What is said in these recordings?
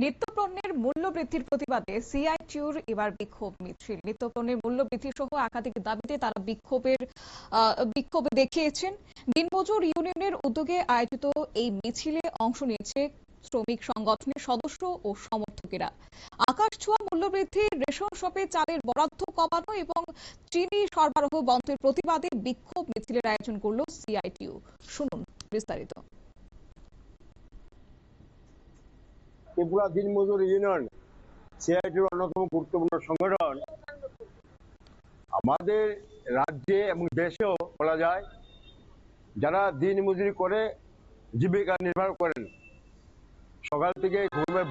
নিত্যপণ্যের মূল্য বৃদ্ধির প্রতিবাদে সিআইটিইউর এবার বিক্ষোভ মিছিল। নিত্যপণ্যের মূল্য বৃদ্ধি সহ একাধিক দাবিতে তারা বিক্ষোভ দেখিয়েছেন। দিনমজুর ইউনিয়নের উদ্যোগে আয়োজিত এই মিছিলে অংশ নিয়েছে শ্রমিক সংগঠনের সদস্য ও সমর্থকেরা। আকাশছোঁয়া মূল্যবৃদ্ধি, রেশন শপে চালের বরাদ্দ কমানো এবং চিনি সরবরাহ বন্ধের প্রতিবাদে বিক্ষোভ মিছিলের আয়োজন করল সিআইটিইউ। শুনুন বিস্তারিত। ত্রিপুরা দিনমজুর ইউনিয়ন সিআইটির অন্যতম গুরুত্বপূর্ণ সংগঠন। আমাদের রাজ্যে এবং দেশেও বলা যায়, যারা দিনমজুরি করে জীবিকা নির্বাহ করেন, সকাল থেকে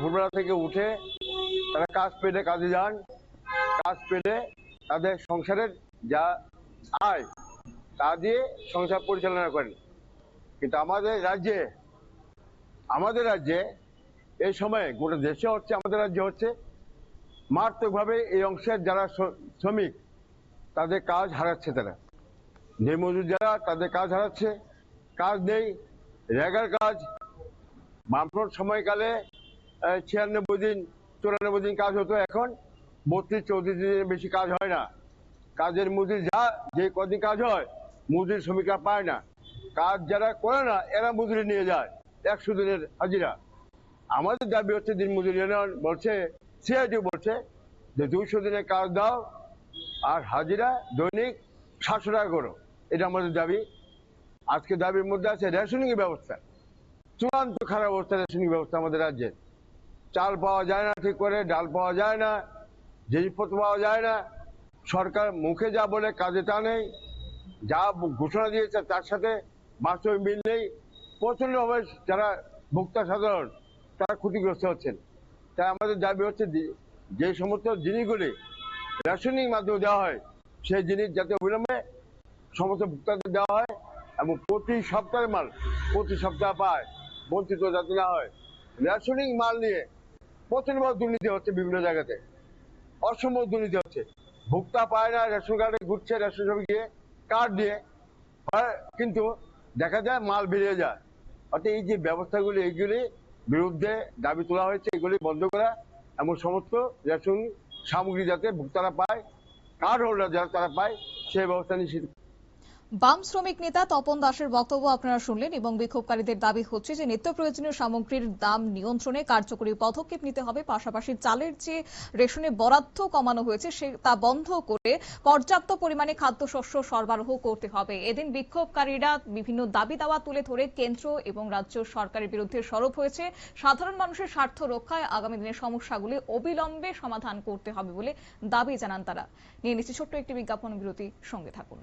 ভোরবেলা থেকে উঠে তারা কাজ পেলে কাজে যান, কাজ পেলে তাদের সংসারের যা আয় তা দিয়ে সংসার পরিচালনা করেন। কিন্তু আমাদের রাজ্যে এই সময় গোটা দেশে হচ্ছে, আমাদের রাজ্যে হচ্ছে মারাত্মকভাবে এই অংশের যারা শ্রমিক তাদের কাজ হারাচ্ছে। তারা দিনমজুর যারা তাদের কাজ হারাচ্ছে, কাজ নেই, রেগার কাজ। বামফ্রন্ট সময়কালে 96 দিন 94 দিন কাজ হতো, এখন 32-34 দিনের বেশি কাজ হয় না। কাজের মজুরি যে কদিন কাজ হয় মজুরি শ্রমিকরা পায় না। কাজ যারা করে না এরা মজুরি নিয়ে যায় 100 দিনের হাজিরা। আমাদের দাবি হচ্ছে, দিনমজুর ইউনিয়ন বলছে, সিআইটিইউ বলছে যে 200 দিনের কাজ দাও আর হাজিরা দৈনিক 700 টাকা করো। এটা আমাদের দাবি। আজকে দাবির মধ্যে আছে রেশনিং ব্যবস্থা। চূড়ান্ত খারাপ অবস্থা রেশনিং ব্যবস্থা আমাদের রাজ্যে। চাল পাওয়া যায় না ঠিক করে, ডাল পাওয়া যায় না, জিনিসপত্র পাওয়া যায় না। সরকার মুখে যা বলে কাজে তা নেই, যা ঘোষণা দিয়েছে তার সাথে বাস্তবে মিল নেই। প্রচন্ডভাবে যারা ভোক্তা সাধারণ তারা ক্ষতিগ্রস্ত হচ্ছেন। তাই আমাদের দাবি হচ্ছে, যে সমস্ত জিনিসগুলি রেশনিং মাধ্যমে দেওয়া হয় সেই জিনিস যাতে অবিলম্বে সমস্ত ভোক্তাদের দেওয়া হয় এবং প্রতি সপ্তাহের মাল প্রতি সপ্তাহ পায়, বঞ্চিত যাতে না হয়। রেশনিং মাল নিয়ে প্রচন্ডভাবে দুর্নীতি হচ্ছে, বিভিন্ন জায়গাতে অসম্ভব দুর্নীতি হচ্ছে। ভোক্তা পায় না, রেশন কার্ডে ঘুরছে, রেশন শপে গিয়ে কার্ড দিয়ে, কিন্তু দেখা যায় মাল বেরিয়ে যায়। অর্থাৎ এই যে ব্যবস্থাগুলি, এইগুলি বিরুদ্ধে দাবি তোলা হয়েছে, এগুলি বন্ধ করা এবং সমস্ত রেশন সামগ্রী যাতে ভোক্তারা পায়, কার্ড হোল্ডার যারা তারা পায়, সেই ব্যবস্থা নিশ্চিত। বাম শ্রমিক নেতা তপন দাসের বক্তব্য আপনারা শুনলেন এবং বিক্ষোভকারীদের দাবি হচ্ছে যে নিত্য প্রয়োজনীয় সামগ্রীর দাম নিয়ন্ত্রণে কার্যকরী পদক্ষেপ নিতে হবে। পাশাপাশি চালের যে রেশনে বরাদ্দ কমানো হয়েছে তা বন্ধ করে পর্যাপ্ত পরিমাণে খাদ্যশস্য সরবরাহ করতে হবে। এদিন বিক্ষোভকারীরা বিভিন্ন দাবি দাওয়া তুলে ধরে কেন্দ্র এবং রাজ্য সরকারের বিরুদ্ধে সরব হয়েছে। সাধারণ মানুষের স্বার্থ রক্ষায় আগামী দিনের সমস্যাগুলি অবিলম্বে সমাধান করতে হবে বলে দাবি জানান তারা। নিয়ে নিচ্ছে ছোট্ট একটি বিজ্ঞাপন বিরতি, সঙ্গে থাকুন।